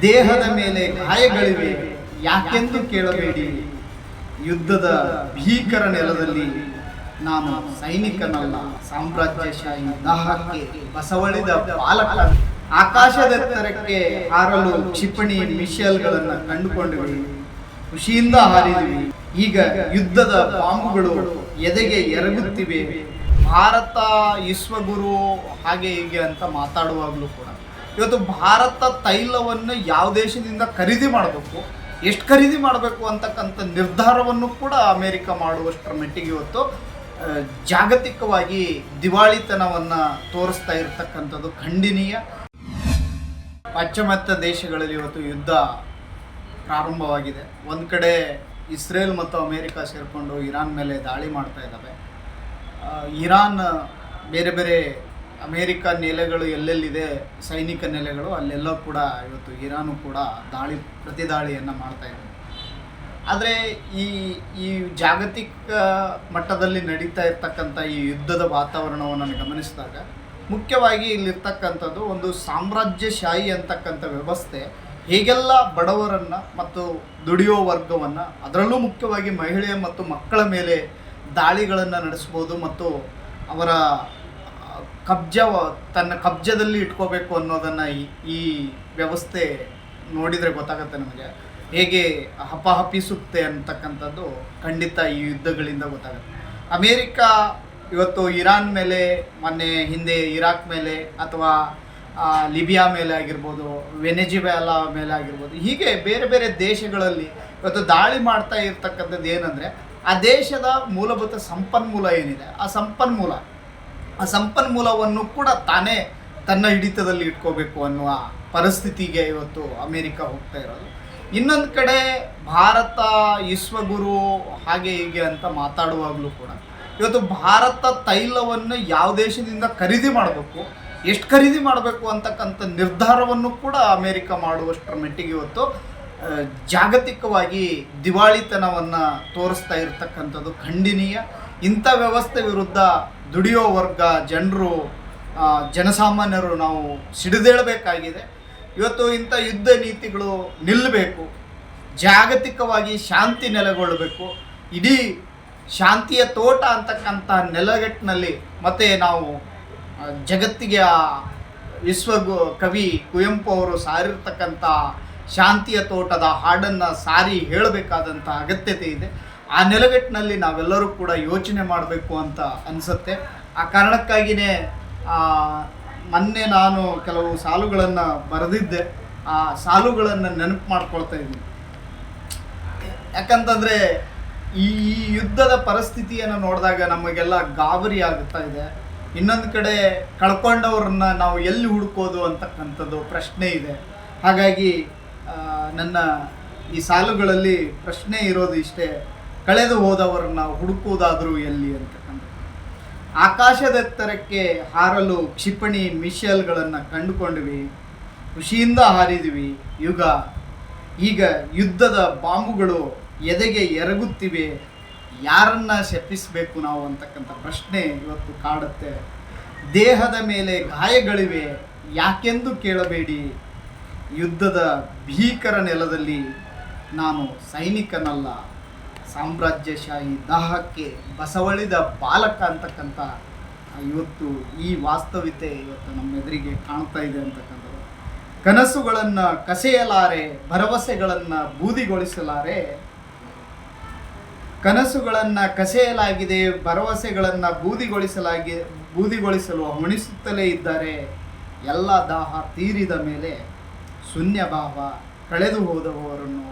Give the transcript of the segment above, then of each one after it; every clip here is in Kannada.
ದೇಹದ ಮೇಲೆ ಗಾಯಗಳಿವೆ, ಯಾಕೆಂದು ಕೇಳಬೇಡಿ. ಯುದ್ಧದ ಭೀಕರ ನೆಲದಲ್ಲಿ ನಾನು ಸೈನಿಕನಲ್ಲ, ಸಾಮ್ರಾಜ್ಯಶಾಹಿ ದಾಹಕ್ಕೆ ಬಸವಳಿದ ಬಾಲಕ. ಆಕಾಶದೆತ್ತರಕ್ಕೆ ಹಾರಲು ಕ್ಷಿಪಣಿ ಮಿಶೈಲ್ಗಳನ್ನು ಕಂಡುಕೊಂಡ್ವಿ, ಖುಷಿಯಿಂದ ಹಾರಿದ್ವಿ. ಈಗ ಯುದ್ಧದ ಬಾಂಬುಗಳು ಎದೆಗೆ ಎರಗುತ್ತಿವೆ. ಭಾರತ ವಿಶ್ವಗುರು ಹಾಗೆ ಹೀಗೆ ಅಂತ ಮಾತಾಡುವಾಗಲೂ ಕೂಡ ಇವತ್ತು ಭಾರತ ತೈಲವನ್ನು ಯಾವ ದೇಶದಿಂದ ಖರೀದಿ ಮಾಡಬೇಕು, ಎಷ್ಟು ಖರೀದಿ ಮಾಡಬೇಕು ಅಂತಕ್ಕಂಥ ನಿರ್ಧಾರವನ್ನು ಕೂಡ ಅಮೇರಿಕ ಮಾಡುವಷ್ಟರ ಮಟ್ಟಿಗೆ ಇವತ್ತು ಜಾಗತಿಕವಾಗಿ ದಿವಾಳಿತನವನ್ನು ತೋರಿಸ್ತಾ ಇರತಕ್ಕಂಥದ್ದು ಖಂಡನೀಯ. ಪಾಶ್ಚಿಮಾತ್ಯ ದೇಶಗಳಲ್ಲಿ ಇವತ್ತು ಯುದ್ಧ ಪ್ರಾರಂಭವಾಗಿದೆ. ಒಂದು ಕಡೆ ಇಸ್ರೇಲ್ ಮತ್ತು ಅಮೇರಿಕ ಸೇರಿಕೊಂಡು ಇರಾನ್ ಮೇಲೆ ದಾಳಿ ಮಾಡ್ತಾ ಇದ್ದಾವೆ. ಇರಾನ್ ಬೇರೆ ಬೇರೆ ಅಮೇರಿಕ ನೆಲೆಗಳು ಎಲ್ಲೆಲ್ಲಿದೆ ಸೈನಿಕ ನೆಲೆಗಳು ಅಲ್ಲೆಲ್ಲ ಕೂಡ ಇವತ್ತು ಇರಾನು ಕೂಡ ಪ್ರತಿ ದಾಳಿಯನ್ನು ಮಾಡ್ತಾ ಇದೆ. ಆದರೆ ಈ ಜಾಗತಿಕ ಮಟ್ಟದಲ್ಲಿ ನಡೀತಾ ಇರ್ತಕ್ಕಂಥ ಈ ಯುದ್ಧದ ವಾತಾವರಣವನ್ನು ಗಮನಿಸಿದಾಗ ಮುಖ್ಯವಾಗಿ ಇಲ್ಲಿರ್ತಕ್ಕಂಥದ್ದು ಒಂದು ಸಾಮ್ರಾಜ್ಯಶಾಹಿ ಅಂತಕ್ಕಂಥ ವ್ಯವಸ್ಥೆ ಹೇಗೆಲ್ಲ ಬಡವರನ್ನು ಮತ್ತು ದುಡಿಯೋ ವರ್ಗವನ್ನು, ಅದರಲ್ಲೂ ಮುಖ್ಯವಾಗಿ ಮಹಿಳೆ ಮತ್ತು ಮಕ್ಕಳ ಮೇಲೆ ದಾಳಿಗಳನ್ನು ನಡೆಸ್ಬೋದು ಮತ್ತು ಅವರ ತನ್ನ ಕಬ್ಜದಲ್ಲಿ ಇಟ್ಕೋಬೇಕು ಅನ್ನೋದನ್ನು ಈ ವ್ಯವಸ್ಥೆ ನೋಡಿದರೆ ಗೊತ್ತಾಗುತ್ತೆ ನಮಗೆ ಹೇಗೆ ಹಪಹಪಿಸುತ್ತೆ ಅಂತಕ್ಕಂಥದ್ದು ಖಂಡಿತ ಈ ಯುದ್ಧಗಳಿಂದ ಗೊತ್ತಾಗುತ್ತೆ. ಅಮೇರಿಕ ಇವತ್ತು ಇರಾನ್ ಮೇಲೆ, ಮೊನ್ನೆ ಹಿಂದೆ ಇರಾಕ್ ಮೇಲೆ ಅಥವಾ ಲಿಬಿಯಾ ಮೇಲೆ ಆಗಿರ್ಬೋದು, ವೆನೆಜುವೆಲಾ ಮೇಲೆ ಆಗಿರ್ಬೋದು, ಹೀಗೆ ಬೇರೆ ಬೇರೆ ದೇಶಗಳಲ್ಲಿ ಇವತ್ತು ದಾಳಿ ಮಾಡ್ತಾ ಇರ್ತಕ್ಕಂಥದ್ದು ಏನಂದರೆ ಆ ದೇಶದ ಮೂಲಭೂತ ಸಂಪನ್ಮೂಲ ಏನಿದೆ ಆ ಸಂಪನ್ಮೂಲವನ್ನು ಕೂಡ ತಾನೇ ತನ್ನ ಹಿಡಿತದಲ್ಲಿ ಇಟ್ಕೋಬೇಕು ಅನ್ನುವ ಪರಿಸ್ಥಿತಿಗೆ ಇವತ್ತು ಅಮೇರಿಕ ಹೋಗ್ತಾ ಇರೋದು. ಇನ್ನೊಂದು ಕಡೆ ಭಾರತ ವಿಶ್ವಗುರು ಹಾಗೆ ಹೀಗೆ ಅಂತ ಮಾತಾಡುವಾಗಲೂ ಕೂಡ ಇವತ್ತು ಭಾರತ ತೈಲವನ್ನು ಯಾವ ದೇಶದಿಂದ ಖರೀದಿ ಮಾಡಬೇಕು, ಎಷ್ಟು ಖರೀದಿ ಮಾಡಬೇಕು ಅಂತಕ್ಕಂಥ ನಿರ್ಧಾರವನ್ನು ಕೂಡ ಅಮೇರಿಕ ಮಾಡುವಷ್ಟರ ಮಟ್ಟಿಗೆ ಇವತ್ತು ಜಾಗತಿಕವಾಗಿ ದಿವಾಳಿತನವನ್ನು ತೋರಿಸ್ತಾ ಇರತಕ್ಕಂಥದ್ದು ಖಂಡನೀಯ. ಇಂಥ ವ್ಯವಸ್ಥೆ ವಿರುದ್ಧ ದುಡಿಯೋ ವರ್ಗ, ಜನಸಾಮಾನ್ಯರು ನಾವು ಸಿಡಿದೇಳಬೇಕಾಗಿದೆ. ಇವತ್ತು ಇಂಥ ಯುದ್ಧ ನೀತಿಗಳು ನಿಲ್ಲಬೇಕು, ಜಾಗತಿಕವಾಗಿ ಶಾಂತಿ ನೆಲೆಗೊಳ್ಳಬೇಕು. ಇಡೀ ಶಾಂತಿಯ ತೋಟ ಅಂತಕ್ಕಂಥ ನೆಲಗಟ್ಟಿನಲ್ಲಿ ಮತ್ತು ನಾವು ಜಗತ್ತಿಗೆ ಕವಿ ಕುವೆಂಪು ಅವರು ಸಾರಿರ್ತಕ್ಕಂಥ ಶಾಂತಿಯ ತೋಟದ ಹಾಡನ್ನು ಸಾರಿ ಹೇಳಬೇಕಾದಂಥ ಅಗತ್ಯತೆ ಇದೆ. ಆ ನೆಲಗಟ್ಟಿನಲ್ಲಿ ನಾವೆಲ್ಲರೂ ಕೂಡ ಯೋಚನೆ ಮಾಡಬೇಕು ಅಂತ ಅನಿಸುತ್ತೆ. ಆ ಕಾರಣಕ್ಕಾಗಿಯೇ ಮೊನ್ನೆ ನಾನು ಕೆಲವು ಸಾಲುಗಳನ್ನು ಬರೆದಿದ್ದೆ. ಆ ಸಾಲುಗಳನ್ನು ನೆನಪು ಮಾಡ್ಕೊಳ್ತಾ ಇದ್ದೀನಿ. ಯಾಕಂತಂದರೆ ಈ ಯುದ್ಧದ ಪರಿಸ್ಥಿತಿಯನ್ನು ನೋಡಿದಾಗ ನಮಗೆಲ್ಲ ಗಾಬರಿ ಆಗುತ್ತಾ ಇದೆ. ಇನ್ನೊಂದು ಕಡೆ ಕಳ್ಕೊಂಡವ್ರನ್ನ ನಾವು ಎಲ್ಲಿ ಹುಡುಕೋದು ಅಂತಕ್ಕಂಥದ್ದು ಪ್ರಶ್ನೆ ಇದೆ. ಹಾಗಾಗಿ ನನ್ನ ಈ ಸಾಲುಗಳಲ್ಲಿ ಪ್ರಶ್ನೆ ಇರೋದು ಇಷ್ಟೇ: ಕಳೆದು ಹೋದವರನ್ನ ಹುಡುಕುವುದಾದರೂ ಎಲ್ಲಿ ಅಂತಕ್ಕಂಥ. ಆಕಾಶದೆತ್ತರಕ್ಕೆ ಹಾರಲು ಕ್ಷಿಪಣಿ ಮಿಶೈಲ್ಗಳನ್ನು ಕಂಡುಕೊಂಡ್ವಿ, ಖುಷಿಯಿಂದ ಹಾರಿದ್ವಿ. ಈಗ ಯುದ್ಧದ ಬಾಂಬುಗಳು ಎದೆಗೆ ಎರಗುತ್ತಿವೆ, ಯಾರನ್ನ ಶಪಿಸಬೇಕು ನಾವು ಅಂತಕ್ಕಂಥ ಪ್ರಶ್ನೆ ಇವತ್ತು ಕಾಡುತ್ತೆ. ದೇಹದ ಮೇಲೆ ಗಾಯಗಳಿವೆ, ಯಾಕೆಂದು ಕೇಳಬೇಡಿ. ಯುದ್ಧದ ಭೀಕರ ನೆಲದಲ್ಲಿ ನಾನು ಸೈನಿಕನಲ್ಲ, ಸಾಮ್ರಾಜ್ಯಶಾಹಿ ದಾಹಕ್ಕೆ ಬಸವಳಿದ ಬಾಲಕ ಅಂತಕ್ಕಂಥ ಇವತ್ತು ಈ ವಾಸ್ತವಿಕತೆ ಇವತ್ತು ನಮ್ಮ ಎದುರಿಗೆ ಕಾಣ್ತಾ ಇದೆ ಅಂತಕ್ಕಂಥದ್ದು. ಕನಸುಗಳನ್ನು ಕಸೆಯಲಾರೆ, ಭರವಸೆಗಳನ್ನು ಬೂದಿಗೊಳಿಸಲಾರೆ. ಕನಸುಗಳನ್ನು ಕಸೆಯಲಾಗಿದೆ, ಭರವಸೆಗಳನ್ನು ಬೂದಿಗೊಳಿಸಲು ಹವಣಿಸುತ್ತಲೇ ಇದ್ದಾರೆ. ಎಲ್ಲ ದಾಹ ತೀರಿದ ಮೇಲೆ ಶೂನ್ಯ ಭಾವ, ಕಳೆದು ಹೋದವರನ್ನು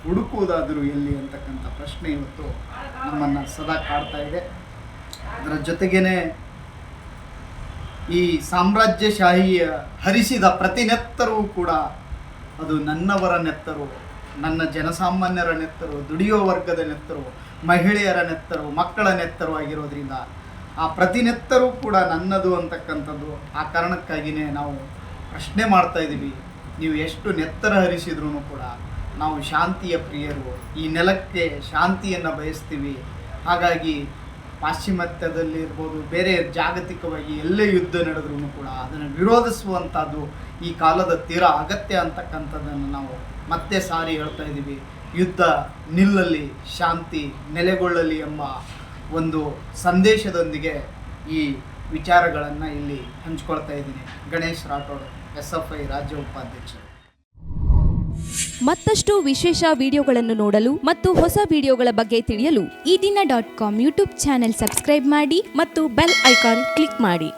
ಹುಡುಕುವುದಾದರೂ ಎಲ್ಲಿ ಅಂತಕ್ಕಂಥ ಪ್ರಶ್ನೆ ಇವತ್ತು ನಮ್ಮನ್ನು ಸದಾ ಕಾಡ್ತಾ ಇದೆ. ಅದರ ಜೊತೆಗೇ ಈ ಸಾಮ್ರಾಜ್ಯಶಾಹಿಯ ಹರಿಸಿದ ಪ್ರತಿ ನೆತ್ತರೂ ಕೂಡ ಅದು ನನ್ನವರ ನೆತ್ತರು, ನನ್ನ ಜನಸಾಮಾನ್ಯರ ನೆತ್ತರು, ದುಡಿಯೋ ವರ್ಗದ ನೆತ್ತರು, ಮಹಿಳೆಯರ ನೆತ್ತರು, ಮಕ್ಕಳ ನೆತ್ತರು ಆಗಿರೋದ್ರಿಂದ ಆ ಪ್ರತಿ ನೆತ್ತರೂ ಕೂಡ ನನ್ನದು ಅಂತಕ್ಕಂಥದ್ದು. ಆ ಕಾರಣಕ್ಕಾಗಿಯೇ ನಾವು ಪ್ರಶ್ನೆ ಮಾಡ್ತಾ ಇದ್ದೀವಿ, ನೀವು ಎಷ್ಟು ನೆತ್ತರ ಹರಿಸಿದ್ರೂ ಕೂಡ ನಾವು ಶಾಂತಿಯ ಪ್ರಿಯರು, ಈ ನೆಲಕ್ಕೆ ಶಾಂತಿಯನ್ನು ಬಯಸ್ತೀವಿ. ಹಾಗಾಗಿ ಪಾಶ್ಚಿಮಾತ್ಯದಲ್ಲಿ ಇರ್ಬೋದು, ಬೇರೆ ಜಾಗತಿಕವಾಗಿ ಎಲ್ಲೇ ಯುದ್ಧ ನಡೆದ್ರೂ ಕೂಡ ಅದನ್ನು ವಿರೋಧಿಸುವಂಥದ್ದು ಈ ಕಾಲದ ತೀರಾ ಅಗತ್ಯ ಅಂತಕ್ಕಂಥದ್ದನ್ನು ನಾವು ಮತ್ತೆ ಸಾರಿ ಹೇಳ್ತಾ ಇದ್ದೀವಿ. ಯುದ್ಧ ನಿಲ್ಲಲಿ, ಶಾಂತಿ ನೆಲೆಗೊಳ್ಳಲಿ ಎಂಬ ಒಂದು ಸಂದೇಶದೊಂದಿಗೆ ಈ ವಿಚಾರಗಳನ್ನು ಇಲ್ಲಿ ಹಂಚ್ಕೊಳ್ತಾ ಇದ್ದೀನಿ. ಗಣೇಶ್ ರಾಠೋಡ್, SFI ರಾಜ್ಯ ಉಪಾಧ್ಯಕ್ಷರು. ಮತ್ತಷ್ಟು ವಿಶೇಷ ವಿಡಿಯೋಗಳನ್ನು ನೋಡಲು ಮತ್ತು ಹೊಸ ವಿಡಿಯೋಗಳ ಬಗ್ಗೆ ತಿಳಿಯಲು ಈ ದಿನ .com ಯೂಟ್ಯೂಬ್ ಚಾನೆಲ್ ಸಬ್ಸ್ಕ್ರೈಬ್ ಮಾಡಿ ಮತ್ತು ಬೆಲ್ ಐಕಾನ್ ಕ್ಲಿಕ್ ಮಾಡಿ.